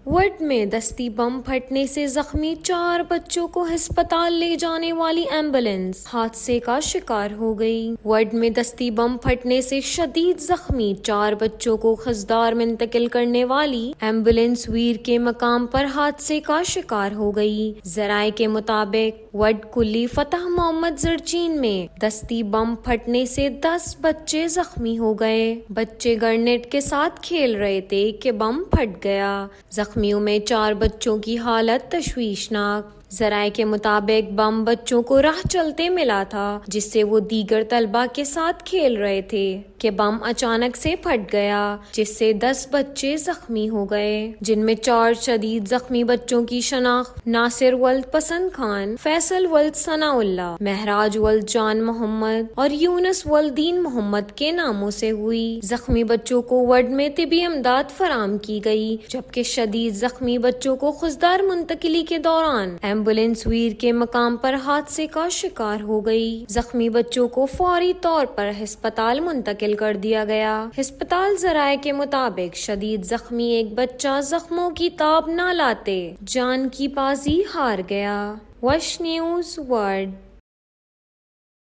Word میں دستی بم پھٹنے سے زخمی 4 بچوں کو ہسپتال لے جانے والی ایمبولینس حادثے کا شکار ہو گئی۔ ورڈ میں دستی بم پھٹنے سے شدید زخمی 4 بچوں کو خضدار منتقل کرنے والی ایمبولینس ویر کے مقام پر حادثے کا شکار ہو گئی۔ ذرائع کے مطابق ورڈ کلی فتح محمد زرچین میں دستی بم پھٹنے سے 10 بچے زخمی ہو گئے۔ بچے گرنیٹ کے ساتھ کھیل رہے تھے کہ بم پھٹ گیا۔ زخمیوں میں 4 بچوں کی حالت تشویشناک۔ ذرائع کے مطابق بم بچوں کو راہ چلتے ملا تھا جس سے وہ دیگر طلبہ کے ساتھ کھیل رہے تھے کہ بم اچانک سے پھٹ گیا جس سے 10 بچے زخمی ہو گئے، جن میں 4 شدید زخمی بچوں کی شناخت ناصر ولد پسند خان، فیصل ولد ثناء اللہ، مہراج ولد جان محمد اور یونس ولد دین محمد کے ناموں سے ہوئی۔ زخمی بچوں کو ورڈ میں طبی امداد فراہم کی گئی جبکہ شدید زخمی بچوں کو خضدار منتقلی کے دوران ایمبولینس ویر کے مقام پر حادثے کا شکار ہو گئی۔ زخمی بچوں کو فوری طور پر ہسپتال منتقل کر دیا گیا۔ ہسپتال ذرائع کے مطابق شدید زخمی ایک بچہ زخموں کی تاب نہ لاتے جان کی بازی ہار گیا۔ وش نیوز ورڈ۔